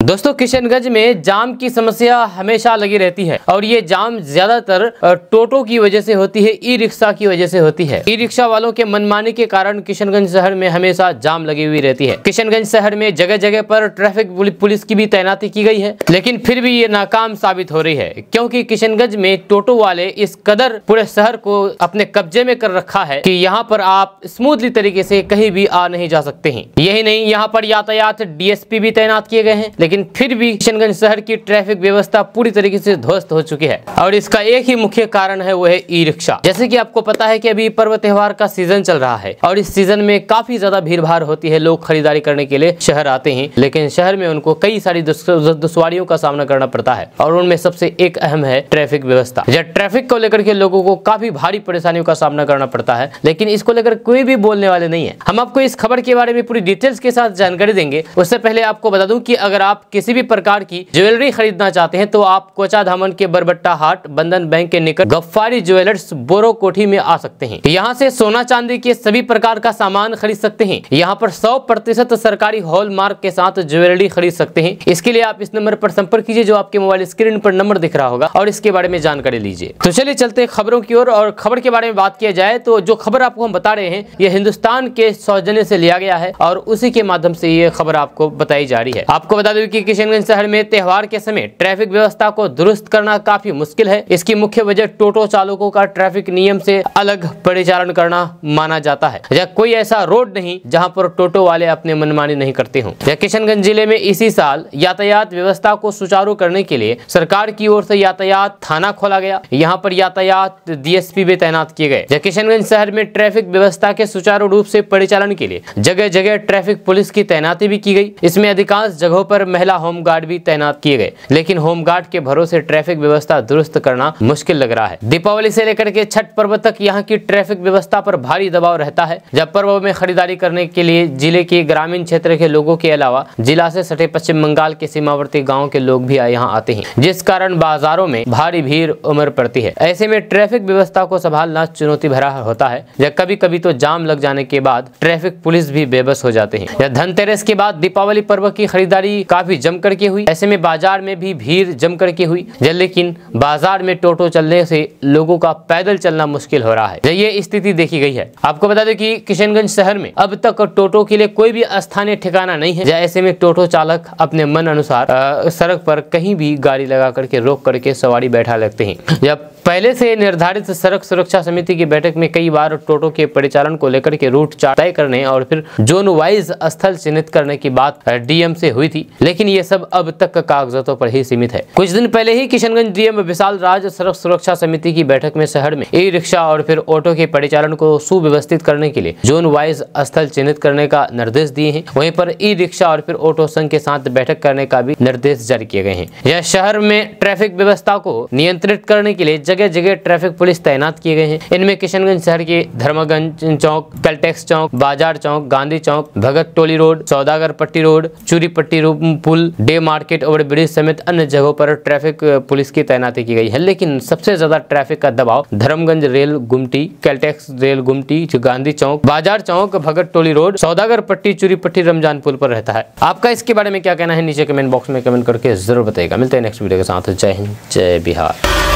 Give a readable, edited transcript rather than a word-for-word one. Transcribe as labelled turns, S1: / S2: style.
S1: दोस्तों, किशनगंज में जाम की समस्या हमेशा लगी रहती है और ये जाम ज्यादातर टोटो की वजह से होती है, ई रिक्शा की वजह से होती है। ई रिक्शा वालों के मनमानी के कारण किशनगंज शहर में हमेशा जाम लगी हुई रहती है। किशनगंज शहर में जगह जगह पर ट्रैफिक पुलिस की भी तैनाती की गई है, लेकिन फिर भी ये नाकाम साबित हो रही है, क्योंकि किशनगंज में टोटो वाले इस कदर पूरे शहर को अपने कब्जे में कर रखा है कि यहाँ पर आप स्मूथली तरीके से कहीं भी आ नहीं जा सकते हैं। यही नहीं, यहाँ पर यातायात DSP भी तैनात किए गए हैं, लेकिन फिर भी किशनगंज शहर की ट्रैफिक व्यवस्था पूरी तरीके से ध्वस्त हो चुकी है और इसका एक ही मुख्य कारण है, वो है ई रिक्शा। जैसे कि आपको पता है कि अभी पर्व त्योहार का सीजन चल रहा है और इस सीजन में काफी ज्यादा भीड़ भाड़ होती है। लोग खरीदारी करने के लिए शहर आते हैं, लेकिन शहर में उनको कई सारी दुश्वारियों का सामना करना पड़ता है और उनमें सबसे एक अहम है ट्रैफिक व्यवस्था। जब ट्रैफिक को लेकर के लोगों को काफी भारी परेशानियों का सामना करना पड़ता है, लेकिन इसको लेकर कोई भी बोलने वाले नहीं है। हम आपको इस खबर के बारे में पूरी डिटेल्स के साथ जानकारी देंगे। उससे पहले आपको बता दूं कि अगर आप किसी भी प्रकार की ज्वेलरी खरीदना चाहते हैं तो आप कोचा धामन के बरबट्टा हाट बंधन बैंक के निकट गफ्फारी ज्वेलर्स बोरो कोठी में आ सकते हैं। यहाँ से सोना चांदी के सभी प्रकार का सामान खरीद सकते हैं। यहाँ पर 100% सरकारी हॉलमार्क के साथ ज्वेलरी खरीद सकते हैं। इसके लिए आप इस नंबर पर संपर्क कीजिए, जो आपके मोबाइल स्क्रीन पर नंबर दिख रहा होगा, और इसके बारे में जानकारी लीजिए। तो चलिए चलते हैं खबरों की ओर। और खबर के बारे में बात किया जाए तो जो खबर आपको हम बता रहे हैं, ये हिंदुस्तान के सौजन्य से लिया गया है और उसी के माध्यम से ये खबर आपको बताई जा रही है। आपको बता दें कि किशनगंज शहर में त्योहार के समय ट्रैफिक व्यवस्था को दुरुस्त करना काफी मुश्किल है। इसकी मुख्य वजह टोटो चालकों का ट्रैफिक नियम से अलग परिचालन करना माना जाता है। या कोई ऐसा रोड नहीं जहां पर टोटो वाले अपने मनमानी नहीं करते हों। किशनगंज जिले में इसी साल यातायात व्यवस्था को सुचारू करने के लिए सरकार की ओर से यातायात थाना खोला गया। यहाँ पर यातायात DSP भी तैनात किए गए। किशनगंज शहर में ट्रैफिक व्यवस्था के सुचारू रूप से परिचालन के लिए जगह जगह ट्रैफिक पुलिस की तैनाती भी की गई। इसमें अधिकांश जगहों पर महिला होमगार्ड भी तैनात किए गए, लेकिन होमगार्ड के भरोसे ट्रैफिक व्यवस्था दुरुस्त करना मुश्किल लग रहा है। दीपावली से लेकर के छठ पर्व तक यहाँ की ट्रैफिक व्यवस्था पर भारी दबाव रहता है। जब पर्व में खरीदारी करने के लिए जिले के ग्रामीण क्षेत्र के लोगों के अलावा जिला से सटे पश्चिम बंगाल के सीमावर्ती गाँव के लोग भी यहाँ आते हैं, जिस कारण बाजारों में भारी भीड़ उमड़ पड़ती है। ऐसे में ट्रैफिक व्यवस्था को संभालना चुनौती भरा होता है। या कभी कभी तो जाम लग जाने के बाद ट्रैफिक पुलिस भी बेबस हो जाते हैं। या धनतेरस के बाद दीपावली पर्व की खरीदारी काफी जम करके हुई। ऐसे में बाजार में भी भीड़ जम करके हुई, लेकिन बाजार में टोटो चलने से लोगों का पैदल चलना मुश्किल हो रहा है। ये स्थिति देखी गई है। आपको बता दें कि किशनगंज शहर में अब तक टोटो के लिए कोई भी स्थानीय ठिकाना नहीं है। ऐसे में टोटो चालक अपने मन अनुसार सड़क पर कहीं भी गाड़ी लगा करके रोक करके सवारी बैठा लेते हैं। जब पहले से निर्धारित सड़क सुरक्षा समिति की बैठक में कई बार टोटो के परिचालन को लेकर के रूट चार्ट तय करने और फिर जोन वाइज स्थल चिन्हित करने की बात DM से हुई थी, लेकिन ये सब अब तक कागजातों पर ही सीमित है। कुछ दिन पहले ही किशनगंज DM विशाल राज सड़क सुरक्षा समिति की बैठक में शहर में ई रिक्शा और फिर ऑटो के परिचालन को सुव्यवस्थित करने के लिए जोन वाइज स्थल चिन्हित करने का निर्देश दिए हैं। वहीं पर ई रिक्शा और फिर ऑटो संघ के साथ बैठक करने का भी निर्देश जारी किए गए हैं। यह शहर में ट्रैफिक व्यवस्था को नियंत्रित करने के लिए जगह जगह ट्रैफिक पुलिस तैनात किए गए हैं। इनमें किशनगंज शहर के धर्मगंज चौक, कलटेक्स चौक, बाजार चौक, गांधी चौक, भगत टोली रोड, सौदागर पट्टी रोड, चूरी पट्टी पुल, डे मार्केट, ओवर ब्रिज समेत अन्य जगहों पर ट्रैफिक पुलिस की तैनाती की गई है। लेकिन सबसे ज्यादा ट्रैफिक का दबाव धर्मगंज रेल गुमटी, कैलटेक्स रेल गुमटी, गांधी चौक, बाजार चौक, भगत टोली रोड, सौदागर पट्टी, चूरी पट्टी, रमजान पुल पर रहता है। आपका इसके बारे में क्या कहना है, नीचे कमेंट बॉक्स में कमेंट करके जरूर बताइएगा। मिलते हैं नेक्स्ट वीडियो के साथ। जय हिंद, जय बिहार।